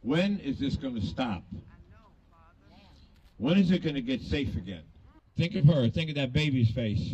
When is this going to stop? When is it going to get safe again? Think of her. Think of that baby's face.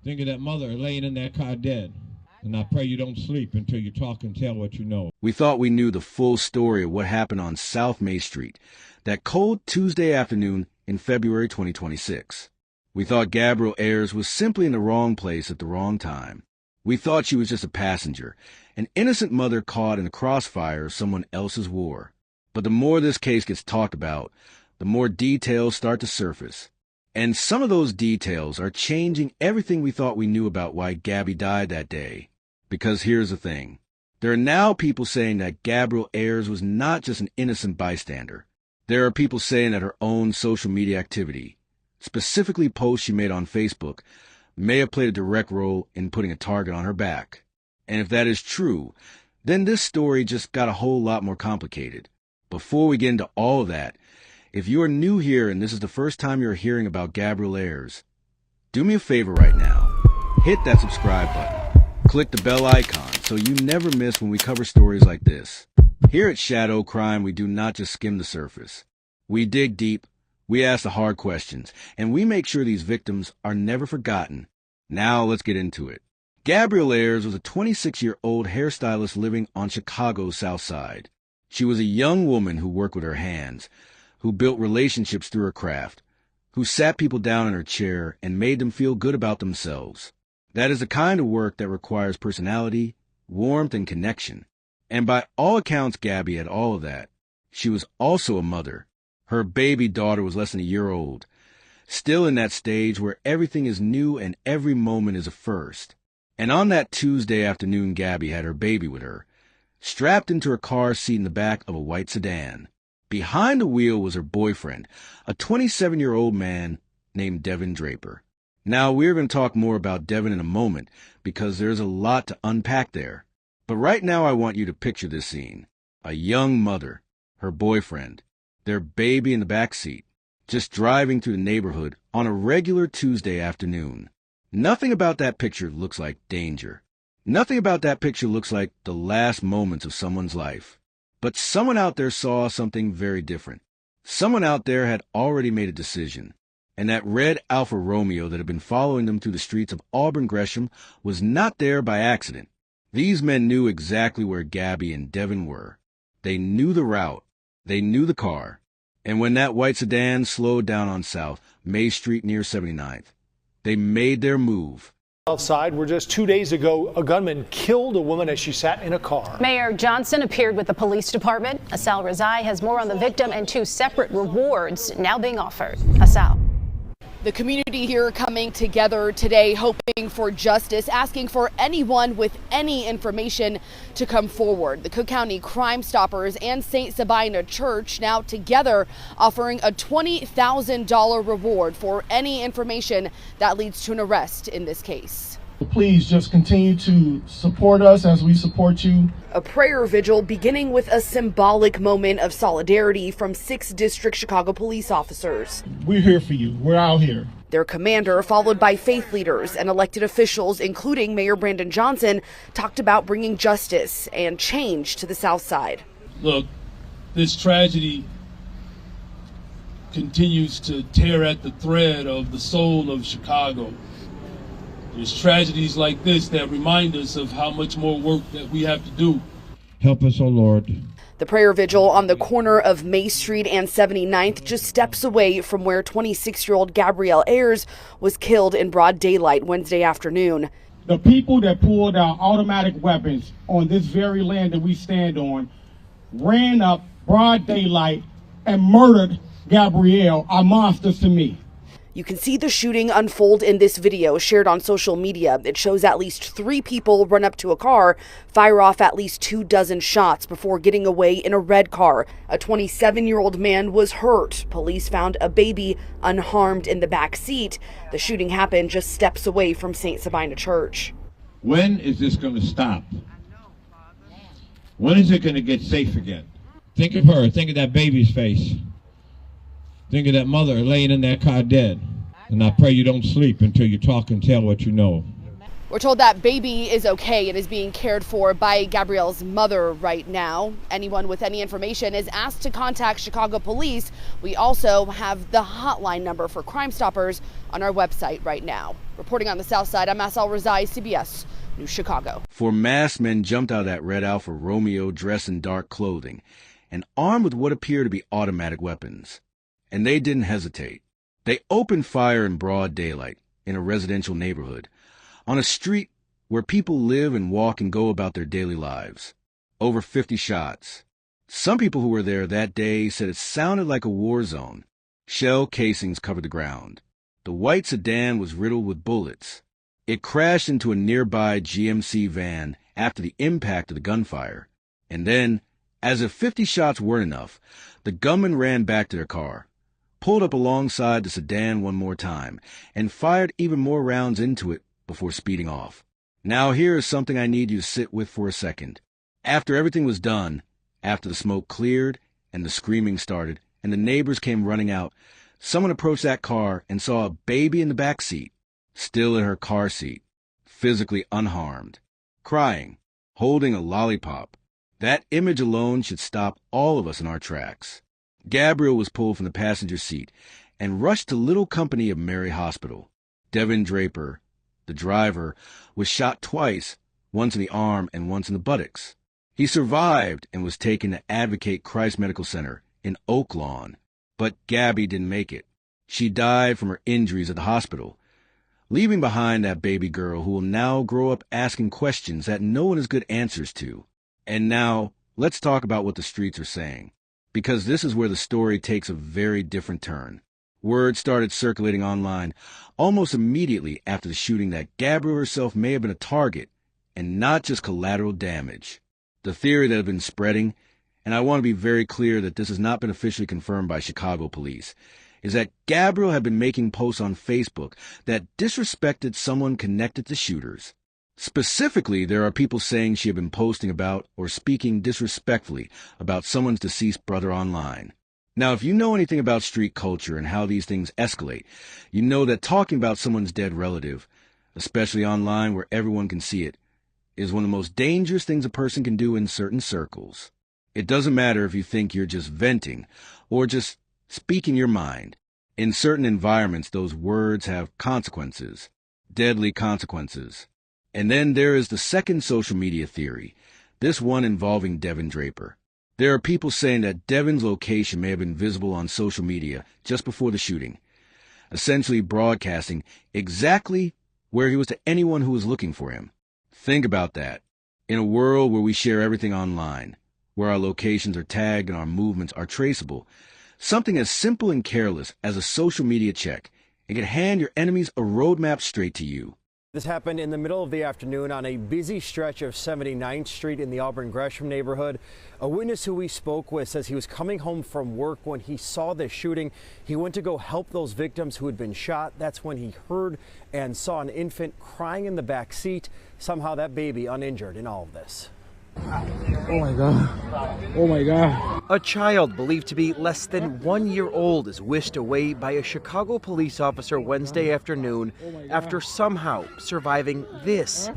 Think of that mother laying in that car dead. And I pray you don't sleep until you talk and tell what you know. We thought we knew the full story of what happened on South May Street that cold Tuesday afternoon in February 2026. We thought Gabryel Ayres was simply in the wrong place at the wrong time. We thought she was just a passenger, an innocent mother caught in the crossfire of someone else's war. But the more this case gets talked about, the more details start to surface. And some of those details are changing everything we thought we knew about why Gabby died that day. Because here's the thing. There are now people saying that Gabryel Ayres was not just an innocent bystander. There are people saying that her own social media activity, specifically posts she made on Facebook, may have played a direct role in putting a target on her back. And if that is true, then this story just got a whole lot more complicated. Before we get into all of that, if you are new here and this is the first time you're hearing about Gabryel Ayres, do me a favor right now. Hit that subscribe button. Click the bell icon so you never miss when we cover stories like this. Here at Shadow Crime, we do not just skim the surface. We dig deep, we ask the hard questions, and we make sure these victims are never forgotten. Now let's get into it. Gabryel Ayres was a 26-year-old hairstylist living on Chicago's South Side. She was a young woman who worked with her hands, who built relationships through her craft, who sat people down in her chair and made them feel good about themselves. That is the kind of work that requires personality, warmth, and connection. And by all accounts, Gabby had all of that. She was also a mother. Her baby daughter was less than a year old, still in that stage where everything is new and every moment is a first. And on that Tuesday afternoon, Gabby had her baby with her, strapped into her car seat in the back of a white sedan. Behind the wheel was her boyfriend, a 27-year-old man named Devin Draper. Now, we're going to talk more about Devin in a moment because there's a lot to unpack there. But right now, I want you to picture this scene. A young mother, her boyfriend, their baby in the back seat, just driving through the neighborhood on a regular Tuesday afternoon. Nothing about that picture looks like danger. Nothing about that picture looks like the last moments of someone's life. But someone out there saw something very different. Someone out there had already made a decision. And that red Alfa Romeo that had been following them through the streets of Auburn Gresham was not there by accident. These men knew exactly where Gabby and Devin were. They knew the route. They knew the car. And when that white sedan slowed down on South May Street near 79th, they made their move. Outside, where just 2 days ago, a gunman killed a woman as she sat in a car. Mayor Johnson appeared with the police department. Asal Razai has more on the victim and two separate rewards now being offered. Asal. The community here coming together today, hoping for justice, asking for anyone with any information to come forward. The Cook County Crime Stoppers and St. Sabina Church now together offering a $20,000 reward for any information that leads to an arrest in this case. Please just continue to support us as we support you. A prayer vigil beginning with a symbolic moment of solidarity from 6th District Chicago police officers. We're here for you. We're out here. Their commander, followed by faith leaders and elected officials, including Mayor Brandon Johnson, talked about bringing justice and change to the South Side. Look, this tragedy continues to tear at the thread of the soul of Chicago. There's tragedies like this that remind us of how much more work that we have to do. Help us, O Lord. The prayer vigil on the corner of May Street and 79th, just steps away from where 26-year-old Gabryel Ayres was killed in broad daylight Wednesday afternoon. The people that pulled out automatic weapons on this very land that we stand on ran up broad daylight and murdered Gabryel are monsters to me. You can see the shooting unfold in this video shared on social media. It shows at least 3 people run up to a car, fire off at least 24 shots before getting away in a red car. A 27-year-old man was hurt. Police found a baby unharmed in the back seat. The shooting happened just steps away from St. Sabina Church. When is this going to stop? When is it going to get safe again? Think of her. Think of that baby's face. Think of that mother laying in that car dead. And I pray you don't sleep until you talk and tell what you know. We're told that baby is okay and is being cared for by Gabryel's mother right now. Anyone with any information is asked to contact Chicago police. We also have the hotline number for Crime Stoppers on our website right now. Reporting on the South Side, I'm Alfa Romeo, CBS News Chicago. Four masked men jumped out of that red Alfa Romeo dressed in dark clothing and armed with what appear to be automatic weapons. And they didn't hesitate. They opened fire in broad daylight in a residential neighborhood, on a street where people live and walk and go about their daily lives. Over 50 shots. Some people who were there that day said it sounded like a war zone. Shell casings covered the ground. The white sedan was riddled with bullets. It crashed into a nearby GMC van after the impact of the gunfire. And then, as if 50 shots weren't enough, the gunmen ran back to their car, pulled up alongside the sedan one more time, and fired even more rounds into it before speeding off. Now here is something I need you to sit with for a second. After everything was done, after the smoke cleared and the screaming started and the neighbors came running out, someone approached that car and saw a baby in the back seat, still in her car seat, physically unharmed, crying, holding a lollipop. That image alone should stop all of us in our tracks. Gabryel was pulled from the passenger seat and rushed to Little Company of Mary Hospital. Devin Draper, the driver, was shot twice, once in the arm and once in the buttocks. He survived and was taken to Advocate Christ Medical Center in Oak Lawn. But Gabby didn't make it. She died from her injuries at the hospital, leaving behind that baby girl who will now grow up asking questions that no one has good answers to. And now, let's talk about what the streets are saying, because this is where the story takes a very different turn. Word started circulating online almost immediately after the shooting that Gabryel herself may have been a target and not just collateral damage. The theory that had been spreading, and I want to be very clear that this has not been officially confirmed by Chicago police, is that Gabryel had been making posts on Facebook that disrespected someone connected to shooters. Specifically, there are people saying she had been posting about or speaking disrespectfully about someone's deceased brother online. Now, if you know anything about street culture and how these things escalate, you know that talking about someone's dead relative, especially online where everyone can see it, is one of the most dangerous things a person can do in certain circles. It doesn't matter if you think you're just venting or just speaking your mind. In certain environments, those words have consequences, deadly consequences. And then there is the second social media theory, this one involving Devin Draper. There are people saying that Devin's location may have been visible on social media just before the shooting, essentially broadcasting exactly where he was to anyone who was looking for him. Think about that. In a world where we share everything online, where our locations are tagged and our movements are traceable, something as simple and careless as a social media check, it can hand your enemies a roadmap straight to you. This happened in the middle of the afternoon on a busy stretch of 79th Street in the Auburn Gresham neighborhood. A witness who we spoke with says he was coming home from work when he saw this shooting. He went to go help those victims who had been shot. That's when he heard and saw an infant crying in the back seat. Somehow that baby uninjured in all of this. Oh my God. Oh my God. A child believed to be less than 1 year old is whisked away by a Chicago police officer Wednesday afternoon after somehow surviving this.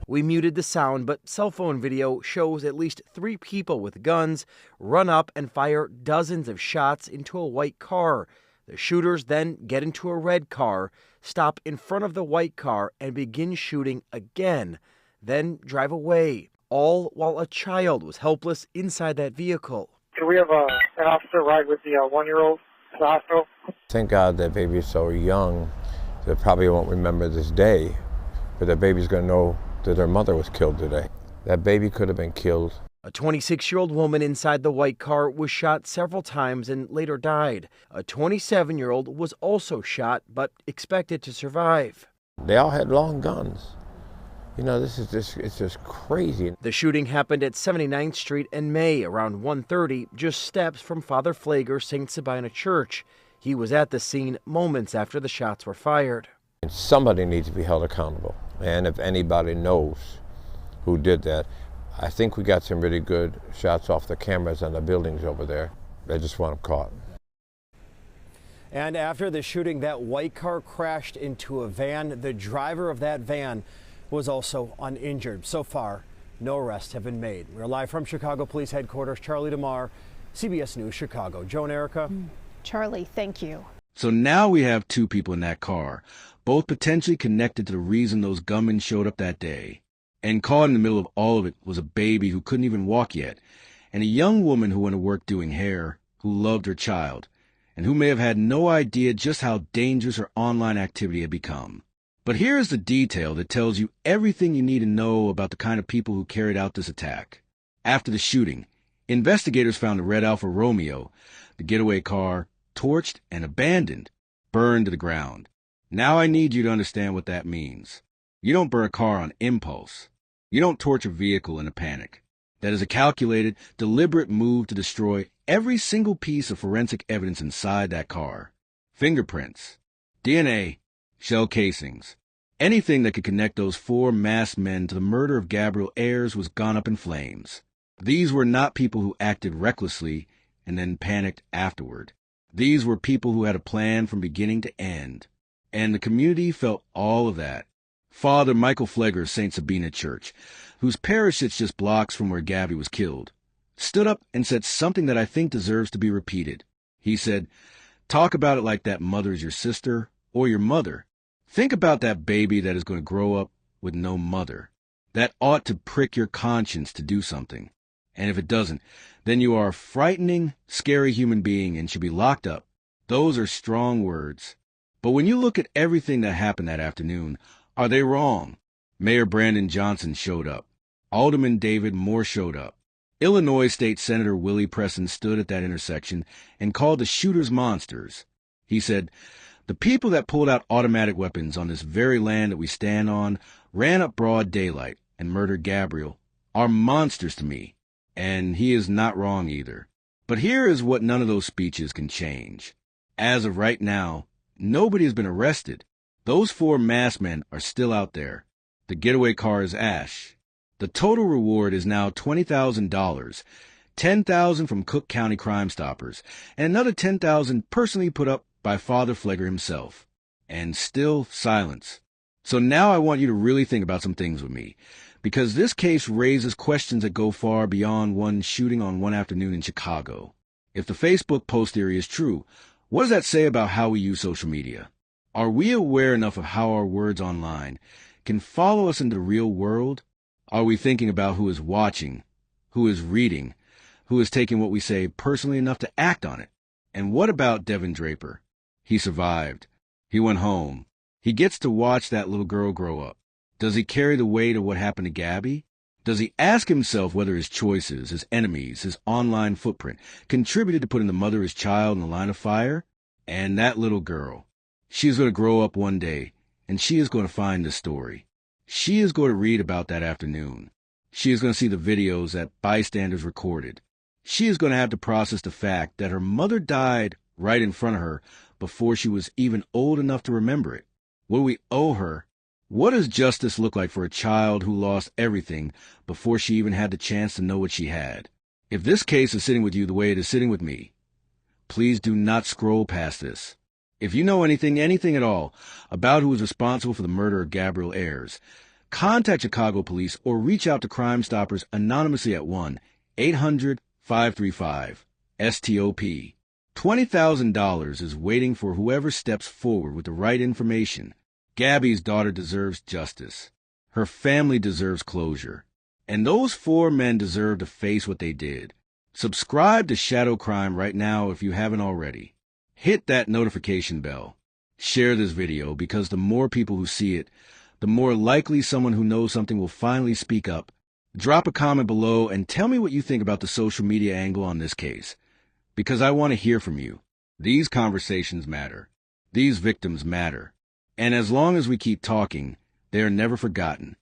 We muted the sound, but cell phone video shows at least 3 people with guns run up and fire dozens of shots into a white car. The shooters then get into a red car, stop in front of the white car, and begin shooting again, then drive away, all while a child was helpless inside that vehicle. Can we have an officer ride with the 1-year-old to the hospital? Thank God that baby is so young that probably won't remember this day, but that baby's going to know that her mother was killed today. That baby could have been killed. A 26-year-old woman inside the white car was shot several times and later died. A 27-year-old was also shot but expected to survive. They all had long guns. You know, it's just crazy. The shooting happened at 79th Street in May around 1:30, just steps from Father Flager's St. Sabina Church. He was at the scene moments after the shots were fired. And somebody needs to be held accountable. And if anybody knows who did that, I think we got some really good shots off the cameras on the buildings over there. I just want them caught. And after the shooting, that white car crashed into a van. The driver of that van was also uninjured. So far, no arrests have been made. We're live from Chicago Police Headquarters. Charlie DeMar, CBS News, Chicago. Joe and Erica. Charlie, thank you. So now we have two people in that car, both potentially connected to the reason those gunmen showed up that day. And caught in the middle of all of it was a baby who couldn't even walk yet, and a young woman who went to work doing hair, who loved her child, and who may have had no idea just how dangerous her online activity had become. But here is the detail that tells you everything you need to know about the kind of people who carried out this attack. After the shooting, investigators found the red Alfa Romeo, the getaway car, torched and abandoned, burned to the ground. Now I need you to understand what that means. You don't burn a car on impulse. You don't torch a vehicle in a panic. That is a calculated, deliberate move to destroy every single piece of forensic evidence inside that car. Fingerprints, DNA, shell casings. Anything that could connect those four masked men to the murder of Gabryel Ayres was gone up in flames. These were not people who acted recklessly and then panicked afterward. These were people who had a plan from beginning to end. And the community felt all of that. Father Michael Flegger of St. Sabina Church, whose parish sits just blocks from where Gabby was killed, stood up and said something that I think deserves to be repeated. He said, "Talk about it like that mother is your sister or your mother. Think about that baby that is going to grow up with no mother. That ought to prick your conscience to do something. And if it doesn't, then you are a frightening, scary human being and should be locked up." Those are strong words. But when you look at everything that happened that afternoon, are they wrong? Mayor Brandon Johnson showed up. Alderman David Moore showed up. Illinois State Senator Willie Preston stood at that intersection and called the shooters monsters. He said, "The people that pulled out automatic weapons on this very land that we stand on, ran up broad daylight and murdered Gabryel, are monsters to me." And he is not wrong either. But here is what none of those speeches can change. As of right now, nobody has been arrested. Those four masked men are still out there. The getaway car is ash. The total reward is now $20,000, $10,000 from Cook County Crime Stoppers, and another $10,000 personally put up by Father Flegger himself. And still silence. So now I want you to really think about some things with me, because this case raises questions that go far beyond one shooting on one afternoon in Chicago. If the Facebook post theory is true, what does that say about how we use social media? Are we aware enough of how our words online can follow us into the real world? Are we thinking about who is watching, who is reading, who is taking what we say personally enough to act on it? And what about Devin Draper? He survived. He went home. He gets to watch that little girl grow up. Does he carry the weight of what happened to Gabby? Does he ask himself whether his choices, his enemies, his online footprint contributed to putting the mother of his child in the line of fire? And that little girl, she is going to grow up one day, and she is going to find this story. She is going to read about that afternoon. She is going to see the videos that bystanders recorded. She is going to have to process the fact that her mother died right in front of her before she was even old enough to remember it. What do we owe her? What does justice look like for a child who lost everything before she even had the chance to know what she had? If this case is sitting with you the way it is sitting with me, please do not scroll past this. If you know anything at all, about who is responsible for the murder of Gabryel Ayres, contact Chicago Police or reach out to Crime Stoppers anonymously at 1-800-535-STOP. $20,000 is waiting for whoever steps forward with the right information. Gabby's daughter deserves justice. Her family deserves closure. And those four men deserve to face what they did. Subscribe to Shadow Crime right now if you haven't already. Hit that notification bell. Share this video, because the more people who see it, the more likely someone who knows something will finally speak up. Drop a comment below and tell me what you think about the social media angle on this case, because I want to hear from you. These conversations matter. These victims matter. And as long as we keep talking, they are never forgotten.